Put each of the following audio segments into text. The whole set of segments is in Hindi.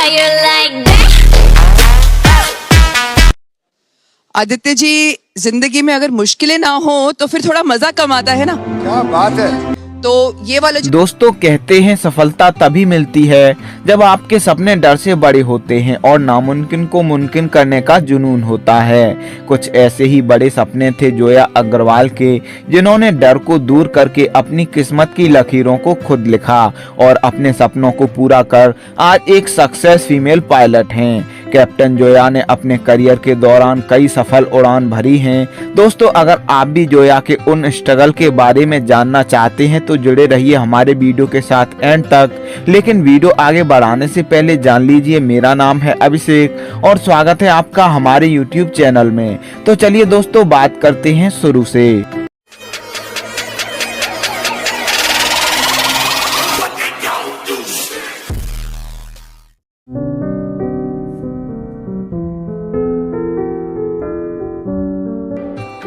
How you like that? Aditya ji, जिंदगी में अगर मुश्किलें ना हो तो फिर थोड़ा मजा कम आता है ना। क्या बात है। तो ये वाला दोस्तों कहते हैं सफलता तभी मिलती है जब आपके सपने डर से बड़े होते हैं और नामुमकिन को मुमकिन करने का जुनून होता है। कुछ ऐसे ही बड़े सपने थे जोया अग्रवाल के, जिन्होंने डर को दूर करके अपनी किस्मत की लकीरों को खुद लिखा और अपने सपनों को पूरा कर आज एक सक्सेस फीमेल पायलट हैं। कैप्टन जोया ने अपने करियर के दौरान कई सफल उड़ान भरी हैं। दोस्तों अगर आप भी जोया के उन स्ट्रगल के बारे में जानना चाहते हैं तो जुड़े रहिए हमारे वीडियो के साथ एंड तक। लेकिन वीडियो आगे बढ़ाने से पहले जान लीजिए, मेरा नाम है अभिषेक और स्वागत है आपका हमारे यूट्यूब चैनल में। तो चलिए दोस्तों बात करते हैं शुरू से।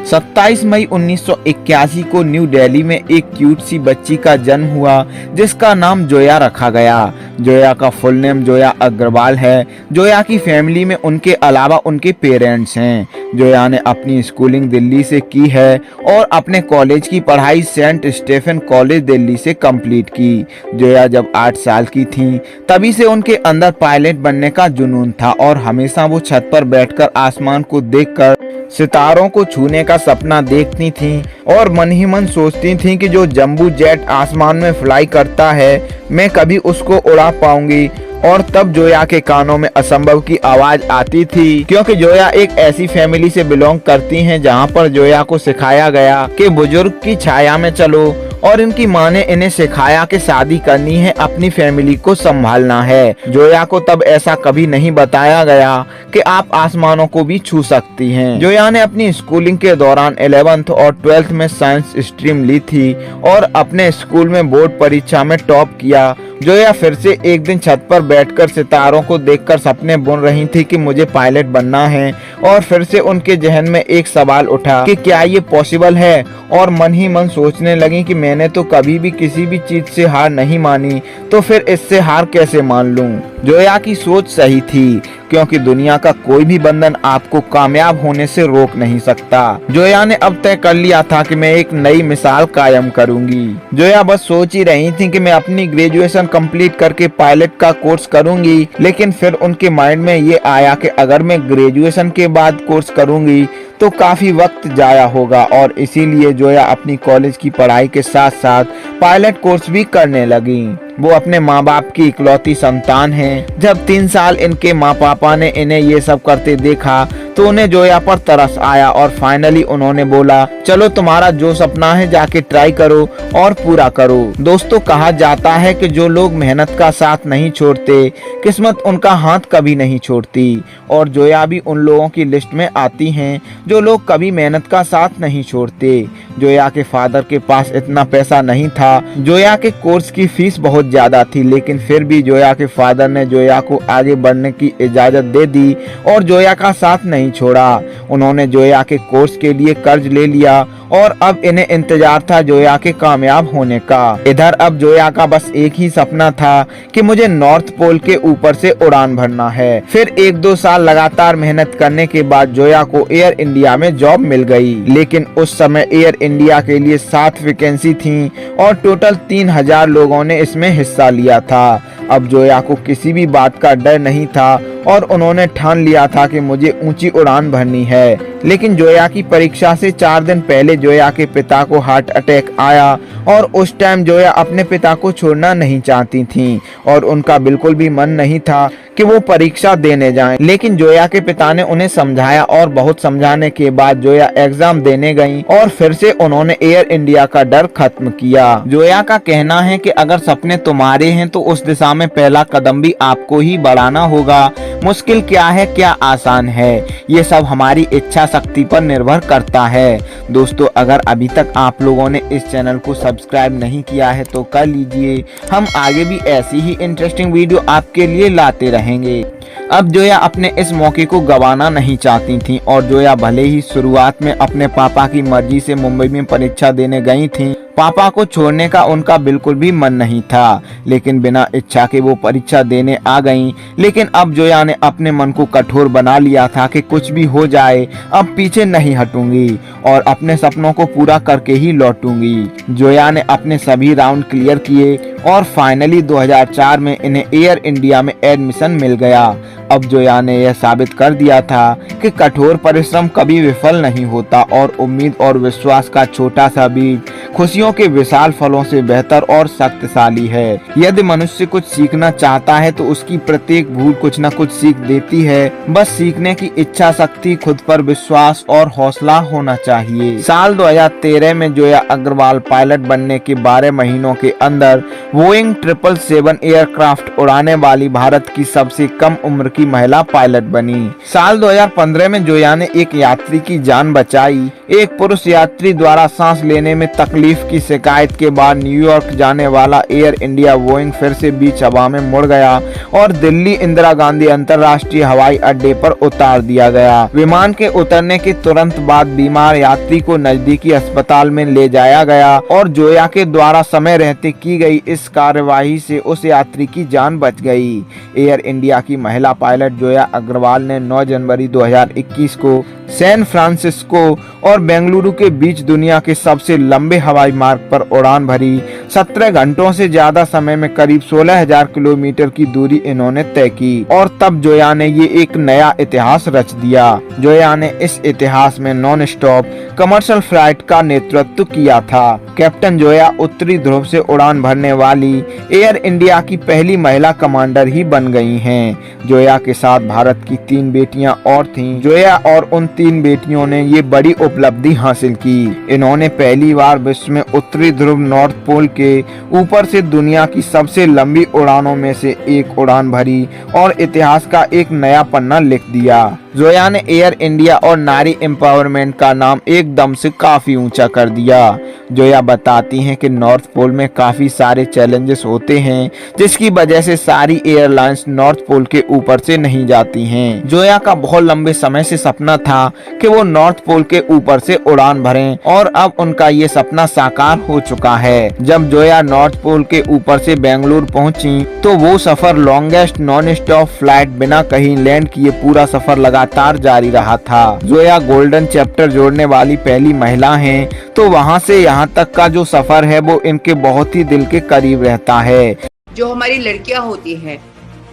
27 मई 1981 को न्यू दिल्ली में एक क्यूट सी बच्ची का जन्म हुआ जिसका नाम जोया रखा गया। जोया का फुल नेम जोया अग्रवाल है। जोया की फैमिली में उनके अलावा उनके पेरेंट्स हैं। जोया ने अपनी स्कूलिंग दिल्ली से की है और अपने कॉलेज की पढ़ाई सेंट स्टीफन कॉलेज दिल्ली से कंप्लीट की। जोया जब 8 साल की थी तभी से उनके अंदर पायलट बनने का जुनून था और हमेशा वो छत पर बैठकर आसमान को देखकर सितारों को छूने का सपना देखती थीं और मन ही मन सोचती थीं कि जो जंबू जेट आसमान में फ्लाई करता है मैं कभी उसको उड़ा पाऊंगी। और तब जोया के कानों में असंभव की आवाज आती थी, क्योंकि जोया एक ऐसी फैमिली से बिलोंग करती हैं जहां पर जोया को सिखाया गया कि बुजुर्ग की छाया में चलो और इनकी माँ ने इन्हें सिखाया कि शादी करनी है, अपनी फैमिली को संभालना है। जोया को तब ऐसा कभी नहीं बताया गया कि आप आसमानों को भी छू सकती हैं। जोया ने अपनी स्कूलिंग के दौरान 11th और 12th में साइंस स्ट्रीम ली थी और अपने स्कूल में बोर्ड परीक्षा में टॉप किया। जोया फिर से एक दिन छत पर बैठकर सितारों को देखकर सपने बुन रही थी कि मुझे पायलट बनना है और फिर से उनके जहन में एक सवाल उठा कि क्या ये पॉसिबल है, और मन ही मन सोचने लगी कि मैंने तो कभी भी किसी भी चीज से हार नहीं मानी, तो फिर इससे हार कैसे मान लूं। जोया की सोच सही थी, क्योंकि दुनिया का कोई भी बंधन आपको कामयाब होने से रोक नहीं सकता। जोया ने अब तय कर लिया था कि मैं एक नई मिसाल कायम करूंगी। जोया बस सोच ही रही थी कि मैं अपनी ग्रेजुएशन कंप्लीट करके पायलट का कोर्स करूंगी, लेकिन फिर उनके माइंड में ये आया कि अगर मैं ग्रेजुएशन के बाद कोर्स करूंगी तो काफी वक्त जाया होगा, और इसीलिए जोया अपनी कॉलेज की पढ़ाई के साथ साथ पायलट कोर्स भी करने लगी। वो अपने माँ बाप की इकलौती संतान हैं। जब 3 साल इनके माँ पापा ने इन्हें ये सब करते देखा तो उन्हें जोया पर तरस आया और फाइनली उन्होंने बोला, चलो तुम्हारा जो सपना है जाके ट्राई करो और पूरा करो। दोस्तों कहा जाता है कि जो लोग मेहनत का साथ नहीं छोड़ते, किस्मत उनका हाथ कभी नहीं छोड़ती, और जोया भी उन लोगों की लिस्ट में आती हैं जो लोग कभी मेहनत का साथ नहीं छोड़ते। जोया के फादर के पास इतना पैसा नहीं था। जोया के कोर्स की फीस बहुत ज्यादा थी, लेकिन फिर भी जोया के फादर ने जोया को आगे बढ़ने की इजाजत दे दी और जोया का साथ नहीं छोड़ा। उन्होंने जोया के कोर्स के लिए कर्ज ले लिया और अब इन्हें इंतजार था जोया के कामयाब होने का। इधर अब जोया का बस एक ही सपना था कि मुझे नॉर्थ पोल के ऊपर से उड़ान भरना है। फिर 1-2 साल लगातार मेहनत करने के बाद जोया को एयर इंडिया में जॉब मिल गई, लेकिन उस समय एयर इंडिया के लिए 7 वैकेंसी थी और टोटल 3000 लोगों ने इसमें हिस्सा लिया था। अब जोया को किसी भी बात का डर नहीं था और उन्होंने ठान लिया था कि मुझे ऊंची उड़ान भरनी है। लेकिन जोया की परीक्षा से 4 दिन पहले जोया के पिता को हार्ट अटैक आया और उस टाइम जोया अपने पिता को छोड़ना नहीं चाहती थीं और उनका बिल्कुल भी मन नहीं था कि वो परीक्षा देने जाएं। लेकिन जोया के पिता ने उन्हें समझाया और बहुत समझाने के बाद जोया एग्जाम देने गईं और फिर से उन्होंने एयर इंडिया का डर खत्म किया। जोया का कहना है कि अगर सपने तुम्हारे हैं तो उस दिशा में पहला कदम भी आपको ही बढ़ाना होगा। मुश्किल क्या है, क्या आसान है, ये सब हमारी इच्छा शक्ति पर निर्भर करता है। दोस्तों अगर अभी तक आप लोगों ने इस चैनल को सब्सक्राइब नहीं किया है तो कर लीजिए। हम आगे भी ऐसी ही इंटरेस्टिंग वीडियो आपके लिए लाते रहेंगे। अब जोया अपने इस मौके को गंवाना नहीं चाहती थीं और जोया भले ही शुरुआत में अपने पापा की मर्जी से मुंबई में परीक्षा देने गई थीं, पापा को छोड़ने का उनका बिल्कुल भी मन नहीं था, लेकिन बिना इच्छा के वो परीक्षा देने आ गईं। लेकिन अब जोया ने अपने मन को कठोर बना लिया था कि कुछ भी हो जाए अब पीछे नहीं हटूंगी और अपने सपनों को पूरा करके ही लौटूंगी। जोया ने अपने सभी राउंड क्लियर किए और फाइनली 2004 में इन्हें एयर इंडिया में एडमिशन मिल गया। अब जोया ने यह साबित कर दिया था कि कठोर परिश्रम कभी विफल नहीं होता और उम्मीद और विश्वास का छोटा सा बीज खुशियों के विशाल फलों से बेहतर और शक्तिशाली है। यदि मनुष्य कुछ सीखना चाहता है तो उसकी प्रत्येक भूल कुछ न कुछ सीख देती है। बस सीखने की इच्छा शक्ति, खुद पर विश्वास और हौसला होना चाहिए। साल 2013 में जोया अग्रवाल पायलट बनने के 12 महीनों के अंदर बोइंग 777 एयरक्राफ्ट उड़ाने वाली भारत की सबसे कम उम्र की महिला पायलट बनी। साल 2015 में जोया ने एक यात्री की जान बचाई। एक पुरुष यात्री द्वारा सांस लेने में तकलीफ की शिकायत के बाद न्यूयॉर्क जाने वाला एयर इंडिया बोइंग फिर से बीच हवा में मुड़ गया और दिल्ली इंदिरा गांधी अंतर्राष्ट्रीय हवाई अड्डे पर उतार दिया गया। विमान के उतरने के तुरंत बाद बीमार यात्री को नजदीकी अस्पताल में ले जाया गया और जोया के द्वारा समय रहते की गई इस कार्यवाही से उस यात्री की जान बच गई। एयर इंडिया की महिला पायलट जोया अग्रवाल ने 9 जनवरी 2021 को सैन फ्रांसिस्को और बेंगलुरु के बीच दुनिया के सबसे लंबे हवाई मार्ग पर उड़ान भरी। 17 घंटों से ज्यादा समय में करीब 16,000 किलोमीटर की दूरी इन्होंने तय की और तब जोया ने ये एक नया इतिहास रच दिया। जोया ने इस इतिहास में नॉन स्टॉप कमर्शियल फ्लाइट का नेतृत्व किया था। कैप्टन जोया उत्तरी ध्रुव से उड़ान भरने वाली एयर इंडिया की पहली महिला कमांडर ही बन गई हैं। जोया के साथ भारत की 3 बेटियां और थीं। जोया और उन 3 बेटियों ने ये बड़ी उपलब्धि हासिल की। इन्होंने पहली बार विश्व में उत्तरी ध्रुव नॉर्थ पोल के ऊपर से दुनिया की सबसे लंबी उड़ानों में से एक उड़ान भरी और इतिहास का एक नया पन्ना लिख दिया। जोया ने एयर इंडिया और नारी एम्पावरमेंट का नाम एकदम से काफी ऊंचा कर दिया। जोया बताती हैं कि नॉर्थ पोल में काफी सारे चैलेंजेस होते हैं, जिसकी वजह से सारी एयरलाइंस नॉर्थ पोल के ऊपर से नहीं जाती हैं। जोया का बहुत लंबे समय से सपना था कि वो नॉर्थ पोल के ऊपर से उड़ान भरें और अब उनका ये सपना साकार हो चुका है। जब जोया नॉर्थ पोल के ऊपर से बेंगलुरु पहुंची तो वो सफर लॉन्गेस्ट नॉन स्टॉप फ्लाइट बिना कहीं लैंड किए पूरा सफर लगातार जारी रहा था। जोया गोल्डन चैप्टर जोड़ने वाली पहली महिला हैं, तो वहां से यहाँ तक का जो सफर है वो इनके बहुत ही दिल के करीब रहता है। जो हमारी लड़कियां होती हैं,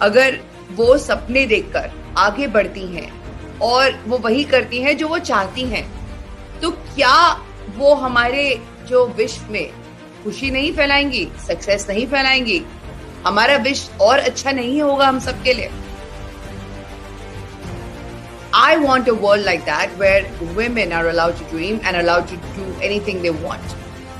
अगर वो सपने देखकर आगे बढ़ती हैं और वो वही करती हैं जो वो चाहती हैं, तो क्या वो हमारे जो विश्व में खुशी नहीं फैलाएंगी, सक्सेस नहीं फैलाएंगी, हमारा विश्व और अच्छा नहीं होगा हम सबके लिए? I want a world like that where women are allowed to dream and allowed to do anything they want.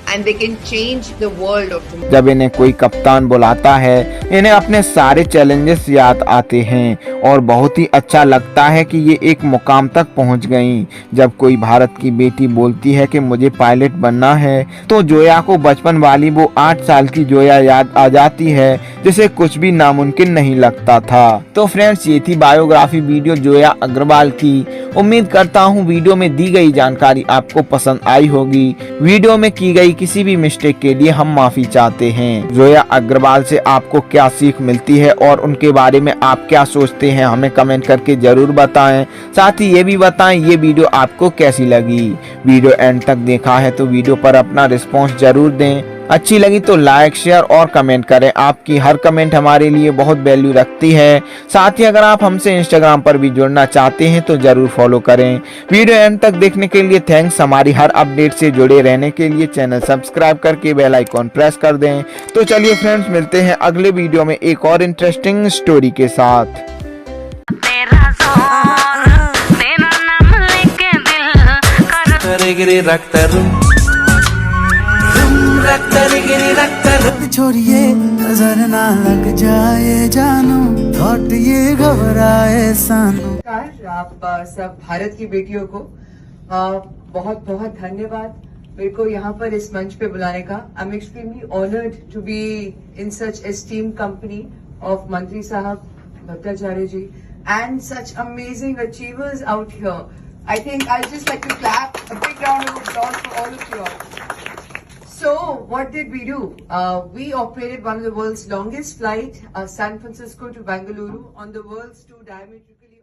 And they can change the world of tomorrow. जब इन्हें कोई कप्तान बुलाता है, इन्हें अपने सारे चैलेंजेस याद आते हैं और बहुत ही अच्छा लगता है कि ये एक मुकाम तक पहुंच गईं। जब कोई भारत की बेटी बोलती है कि मुझे पायलट बनना है, तो जोया को बचपन वाली वो 8 साल की जोया याद आ जाती है, जिसे कुछ भी नामुमकिन नहीं लगता था। तो फ्रेंड्स, ये थी बायोग्राफी वीडियो जोया अग्रवाल की। उम्मीद करता हूँ वीडियो में दी गई जानकारी आपको पसंद आई होगी। वीडियो में की गई किसी भी मिस्टेक के लिए हम माफी चाहते हैं। जोया अग्रवाल से आपको क्या सीख मिलती है और उनके बारे में आप क्या सोचते हैं, हमें कमेंट करके जरूर बताएं। साथ ही ये भी बताएं ये वीडियो आपको कैसी लगी। वीडियो एंड तक देखा है तो वीडियो पर अपना रिस्पॉन्स जरूर दें। अच्छी लगी तो लाइक, शेयर और कमेंट करें। आपकी हर कमेंट हमारे लिए बहुत वैल्यू रखती है। साथ ही अगर आप हमसे इंस्टाग्राम पर भी जुड़ना चाहते हैं तो जरूर फॉलो करें। वीडियो एंड तक देखने के लिए थैंक्स। हमारी हर अपडेट से जुड़े रहने के लिए चैनल सब्सक्राइब करके बेल आइकॉन प्रेस कर दें। तो चलिए फ्रेंड्स, मिलते हैं अगले वीडियो में एक और इंटरेस्टिंग स्टोरी के साथ। छोड़िए नजर ना लग जाए जानू, थॉट ये घबराए सानू। आप सब भारत की बेटियों को बहुत बहुत धन्यवाद मेरे को यहाँ पर इस मंच पे बुलाने का। I am extremely honoured to be in such esteem company of मंत्री साहब भट्टाचार्य जी, and such amazing achievers out here. I think I'll just like to clap a big round of applause for all of you all. So what did we do? We operated one of the world's longest flight, San Francisco to Bengaluru, on the world's two diametrically